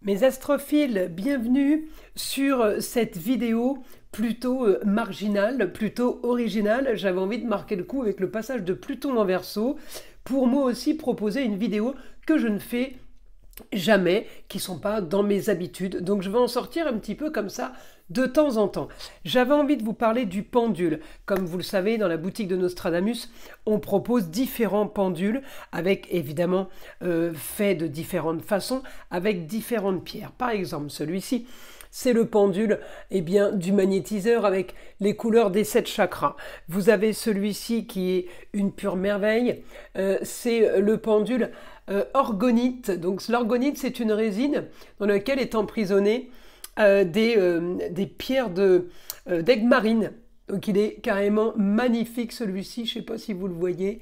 Mes astrophiles, bienvenue sur cette vidéo plutôt marginale, plutôt originale. J'avais envie de marquer le coup avec le passage de Pluton en Verseau pour moi aussi proposer une vidéo que je ne fais jamais, qui ne sont pas dans mes habitudes. Donc je vais en sortir un petit peu comme ça de temps en temps. J'avais envie de vous parler du pendule. Comme vous le savez, dans la boutique de Nostradamus, on propose différents pendules avec évidemment fait de différentes façons, avec différentes pierres. Par exemple, celui-ci, c'est le pendule du magnétiseur avec les couleurs des 7 chakras. Vous avez celui-ci qui est une pure merveille. C'est le pendule orgonite. Donc l'orgonite, c'est une résine dans laquelle est emprisonnée des pierres d'aigle marine. Donc il est carrément magnifique celui-ci, je ne sais pas si vous le voyez.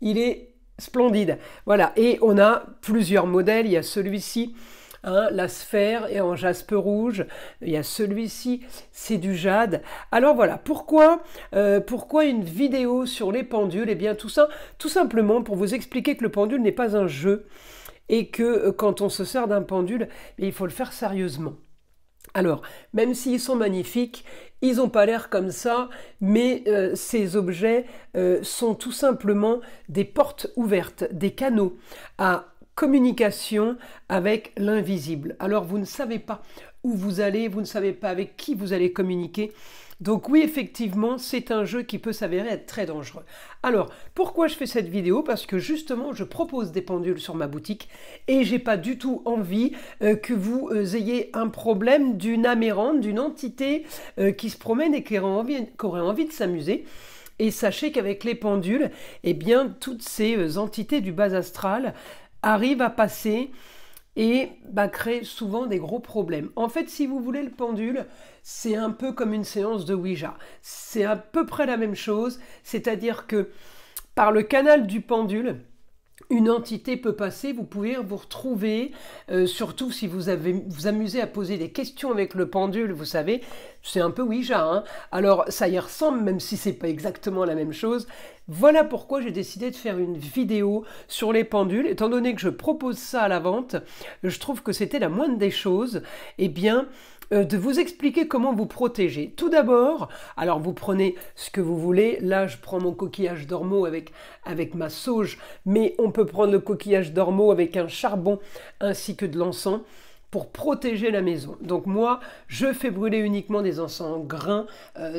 Il est splendide. Voilà, et on a plusieurs modèles. Il y a celui-ci, la sphère est en jaspe rouge. Il y a celui-ci, c'est du jade. Alors voilà, pourquoi une vidéo sur les pendules? Eh bien tout ça, tout simplement pour vous expliquer que le pendule n'est pas un jeu et que quand on se sert d'un pendule, il faut le faire sérieusement. Alors, même s'ils sont magnifiques, ils n'ont pas l'air comme ça, mais ces objets sont tout simplement des portes ouvertes, des canaux à communication avec l'invisible. Alors, vous ne savez pas où vous allez, vous ne savez pas avec qui vous allez communiquer. Donc oui, effectivement, c'est un jeu qui peut s'avérer être très dangereux. Alors, pourquoi je fais cette vidéo? Parce que justement, je propose des pendules sur ma boutique et j'ai pas du tout envie que vous ayez un problème d'une âme errante, d'une entité qui se promène et qui aurait envie de s'amuser. Et sachez qu'avec les pendules, eh bien, toutes ces entités du bas astral arrivent à passer et crée souvent des gros problèmes. En fait, si vous voulez, le pendule, c'est un peu comme une séance de Ouija. C'est à peu près la même chose, c'est-à-dire que par le canal du pendule, une entité peut passer, vous pouvez vous retrouver, surtout si vous amusez à poser des questions avec le pendule, vous savez, c'est un peu Ouija, alors ça y ressemble, même si c'est pas exactement la même chose. Voilà pourquoi j'ai décidé de faire une vidéo sur les pendules. Étant donné que je propose ça à la vente, je trouve que c'était la moindre des choses, de vous expliquer comment vous protéger. Tout d'abord, alors vous prenez ce que vous voulez. Là, je prends mon coquillage d'ormeau avec ma sauge, mais on peut prendre le coquillage d'ormeau avec un charbon ainsi que de l'encens pour protéger la maison. Donc moi, je fais brûler uniquement des encens grains,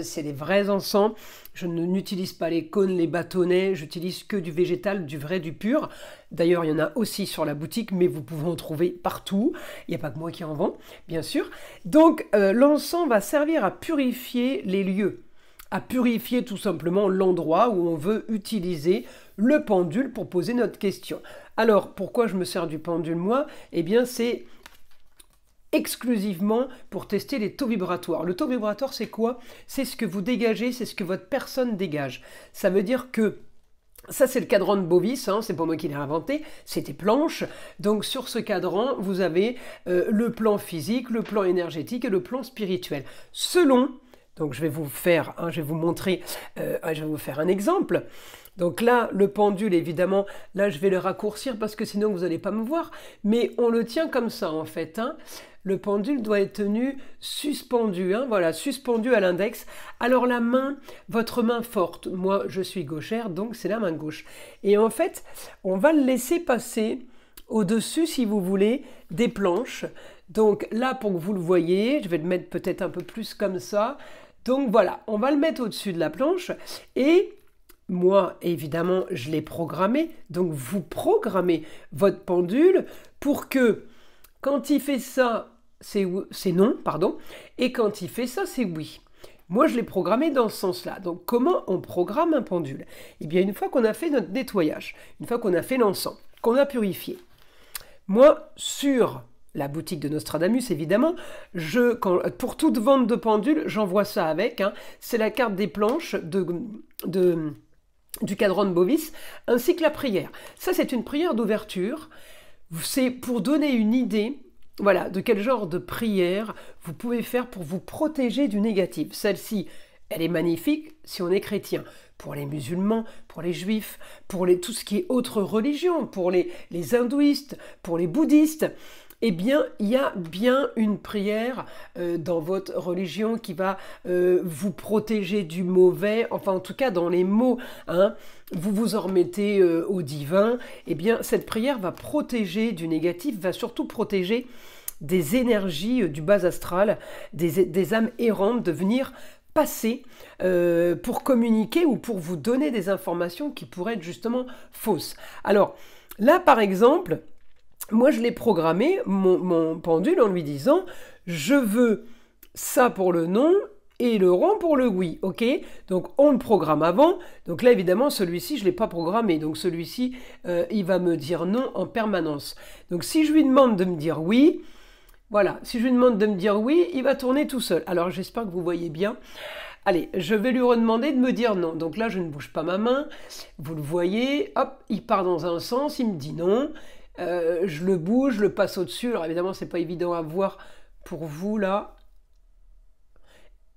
c'est des vrais encens. Je n'utilise pas les cônes, les bâtonnets, j'utilise que du végétal, du vrai, du pur. D'ailleurs, il y en a aussi sur la boutique, mais vous pouvez en trouver partout. Il n'y a pas que moi qui en vends, bien sûr. Donc l'encens va servir à purifier les lieux, à purifier tout simplement l'endroit où on veut utiliser le pendule pour poser notre question. Alors, pourquoi je me sers du pendule, moi? Eh bien, c'est exclusivement pour tester les taux vibratoires. Le taux vibratoire, c'est quoi? C'est ce que vous dégagez, c'est ce que votre personne dégage. Ça veut dire que ça, c'est le cadran de Bovis, c'est pas moi qui l'ai inventé, c'était planche. Donc sur ce cadran, vous avez le plan physique, le plan énergétique et le plan spirituel. Selon, donc je vais vous faire, je vais vous montrer, je vais vous faire un exemple. Donc là, le pendule, évidemment, là je vais le raccourcir parce que sinon vous n'allez pas me voir, mais on le tient comme ça en fait. Le pendule doit être tenu suspendu, voilà, suspendu à l'index. Alors la main, votre main forte, moi je suis gauchère, donc c'est la main gauche. Et en fait, on va le laisser passer au-dessus, si vous voulez, des planches. Donc là, pour que vous le voyez, je vais le mettre peut-être un peu plus comme ça. Donc voilà, on va le mettre au-dessus de la planche et moi, évidemment, je l'ai programmé. Donc vous programmez votre pendule pour que quand il fait ça, c'est non, pardon, et quand il fait ça, c'est oui. Moi, je l'ai programmé dans ce sens-là. Donc, comment on programme un pendule? Eh bien, une fois qu'on a fait notre nettoyage, une fois qu'on a fait l'encens, qu'on a purifié, moi, sur la boutique de Nostradamus, évidemment, pour toute vente de pendule, j'envoie ça avec. C'est la carte des planches du cadran de Bovis, ainsi que la prière. Ça, c'est une prière d'ouverture. C'est pour donner une idée, voilà, de quel genre de prière vous pouvez faire pour vous protéger du négatif. Celle-ci, elle est magnifique si on est chrétien. Pour les musulmans, pour les juifs, pour tout ce qui est autre religion, pour les hindouistes, pour les bouddhistes. eh bien, il y a bien une prière dans votre religion qui va vous protéger du mauvais, enfin en tout cas dans les mots, hein, vous vous en remettez au divin, eh bien cette prière va protéger du négatif, va surtout protéger des énergies du bas astral, des âmes errantes de venir passer pour communiquer ou pour vous donner des informations qui pourraient être justement fausses. Alors là par exemple, moi, je l'ai programmé, mon pendule, en lui disant « Je veux ça pour le non et le rond pour le oui. » Ok. Donc, on le programme avant. Donc là, évidemment, celui-ci, je ne l'ai pas programmé. Donc, celui-ci, il va me dire non en permanence. Donc, si je lui demande de me dire oui, voilà. Si je lui demande de me dire oui, il va tourner tout seul. Alors, j'espère que vous voyez bien. Allez, je vais lui redemander de me dire non. Donc là, je ne bouge pas ma main. Vous le voyez. Hop, il part dans un sens, il me dit non. Je le bouge, je le passe au-dessus. Alors évidemment, c'est pas évident à voir pour vous là.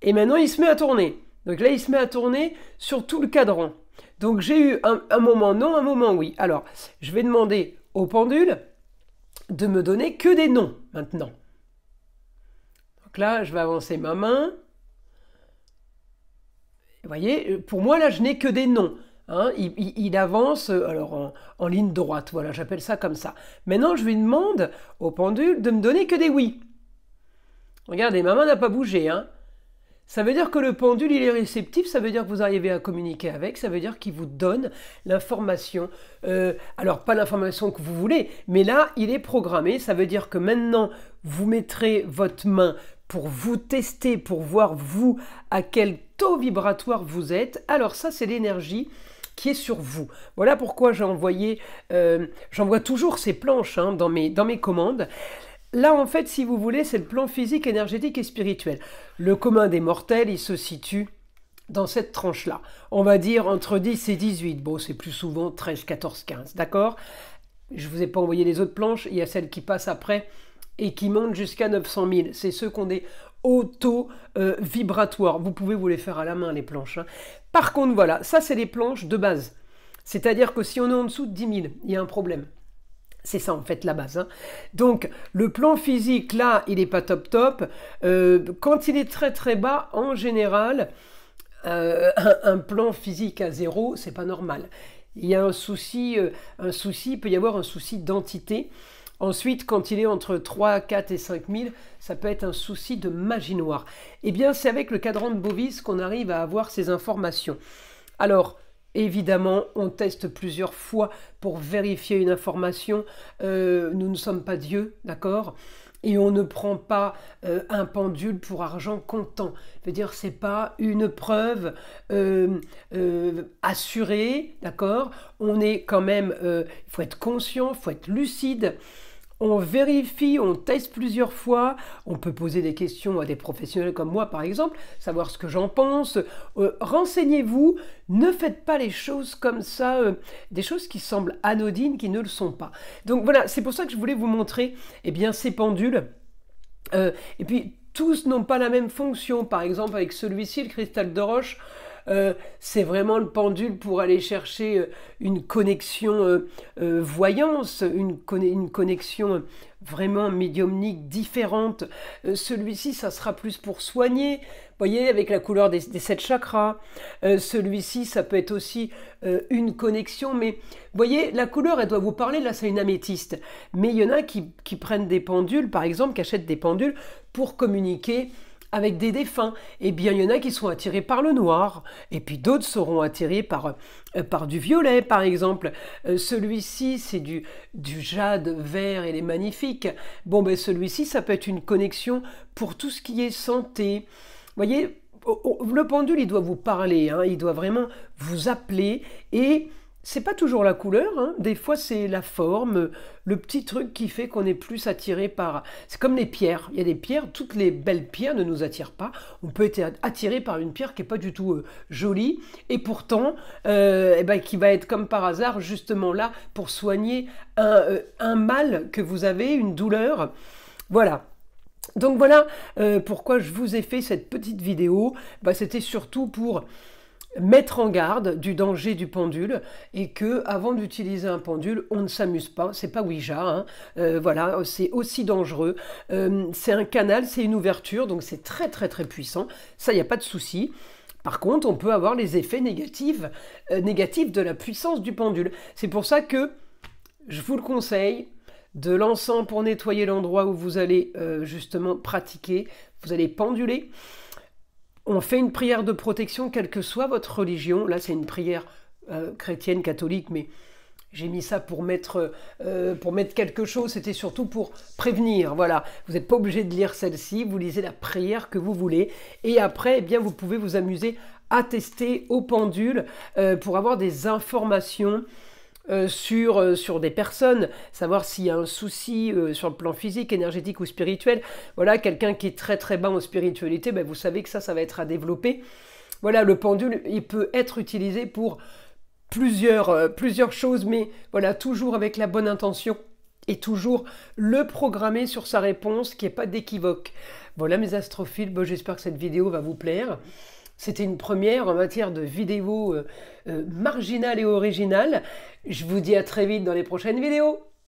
Et maintenant, il se met à tourner. Donc là, il se met à tourner sur tout le cadran. Donc j'ai eu un moment non, un moment oui. Alors, je vais demander au pendule de me donner que des noms maintenant. Donc là, je vais avancer ma main. Vous voyez, pour moi, là, je n'ai que des noms. Hein, il avance alors en ligne droite, voilà, j'appelle ça comme ça. Maintenant, je lui demande au pendule de me donner que des oui. Regardez, ma main n'a pas bougé. Hein. Ça veut dire que le pendule, il est réceptif, ça veut dire que vous arrivez à communiquer avec, ça veut dire qu'il vous donne l'information. Alors, pas l'information que vous voulez, mais là, il est programmé. Ça veut dire que maintenant, vous mettrez votre main pour vous tester, pour voir vous à quel taux vibratoire vous êtes. Alors ça, c'est l'énergie qui est sur vous. Voilà pourquoi j'envoie toujours ces planches hein, dans mes commandes. Là, en fait, si vous voulez, c'est le plan physique, énergétique et spirituel. Le commun des mortels, il se situe dans cette tranche-là. On va dire entre 10 et 18. Bon, c'est plus souvent 13, 14, 15, d'accord? Je ne vous ai pas envoyé les autres planches. Il y a celles qui passent après et qui montent jusqu'à 900 000. C'est ceux qui ont des auto-vibratoires. Vous pouvez vous les faire à la main, les planches. Hein. Par contre, voilà, ça, c'est les planches de base. C'est-à-dire que si on est en dessous de 10 000, il y a un problème. C'est ça, en fait, la base. Hein. Donc, le plan physique, là, il n'est pas top. Quand il est très, très bas, en général, un plan physique à 0, c'est pas normal. Il y a un souci, il peut y avoir un souci d'entité. Ensuite, quand il est entre 3, 4 et 5 000, ça peut être un souci de magie noire. Eh bien, c'est avec le cadran de Bovis qu'on arrive à avoir ces informations. Alors, évidemment, on teste plusieurs fois pour vérifier une information. Nous ne sommes pas Dieu, d'accord ? Et on ne prend pas un pendule pour argent comptant. Je veux dire, c'est pas une preuve assurée, d'accord ? On est quand même, il faut être conscient, il faut être lucide. On vérifie, on teste plusieurs fois, on peut poser des questions à des professionnels comme moi par exemple, savoir ce que j'en pense. Renseignez-vous, ne faites pas les choses comme ça, des choses qui semblent anodines, qui ne le sont pas. Donc voilà, c'est pour ça que je voulais vous montrer eh bien, ces pendules. Et puis, tous n'ont pas la même fonction. Par exemple, avec celui-ci, le cristal de roche, c'est vraiment le pendule pour aller chercher une connexion voyance, une connexion vraiment médiumnique différente. Celui-ci, ça sera plus pour soigner, vous voyez, avec la couleur des 7 chakras. Celui-ci, ça peut être aussi une connexion, mais vous voyez, la couleur, elle doit vous parler, là, c'est une améthyste. Mais il y en a qui prennent des pendules, par exemple, qui achètent des pendules pour communiquer avec des défunts. Eh bien, il y en a qui sont attirés par le noir, et puis d'autres seront attirés par du violet, par exemple. Celui-ci, c'est du jade vert, et il est magnifique. Bon, ben celui-ci, ça peut être une connexion pour tout ce qui est santé. Vous voyez, le pendule, il doit vous parler, hein, il doit vraiment vous appeler, et c'est pas toujours la couleur, hein. Des fois c'est la forme, le petit truc qui fait qu'on est plus attiré par... C'est comme les pierres, il y a des pierres, toutes les belles pierres ne nous attirent pas, on peut être attiré par une pierre qui n'est pas du tout jolie, et pourtant, eh ben, qui va être comme par hasard justement là pour soigner un mal que vous avez, une douleur, voilà. Donc voilà pourquoi je vous ai fait cette petite vidéo, bah, c'était surtout pour mettre en garde du danger du pendule et que avant d'utiliser un pendule, on ne s'amuse pas. C'est pas Ouija, hein. Voilà, c'est aussi dangereux. C'est un canal, c'est une ouverture, donc c'est très très très puissant. Ça, il n'y a pas de souci. Par contre, on peut avoir les effets négatifs de la puissance du pendule. C'est pour ça que je vous le conseille, de l'encens pour nettoyer l'endroit où vous allez justement pratiquer, vous allez penduler. On fait une prière de protection, quelle que soit votre religion. Là, c'est une prière chrétienne, catholique, mais j'ai mis ça pour mettre quelque chose. C'était surtout pour prévenir. Voilà, vous n'êtes pas obligé de lire celle-ci. Vous lisez la prière que vous voulez. Et après, eh bien, vous pouvez vous amuser à tester au pendule pour avoir des informations sur des personnes, savoir s'il y a un souci sur le plan physique, énergétique ou spirituel. Voilà, quelqu'un qui est très très bas en spiritualité, ben vous savez que ça va être à développer. Voilà, le pendule, il peut être utilisé pour plusieurs choses, mais voilà, toujours avec la bonne intention et toujours le programmer sur sa réponse, qu'il n'y ait pas d'équivoque. Voilà mes astrophiles, bon, j'espère que cette vidéo va vous plaire. C'était une première en matière de vidéo marginale et originale. Je vous dis à très vite dans les prochaines vidéos.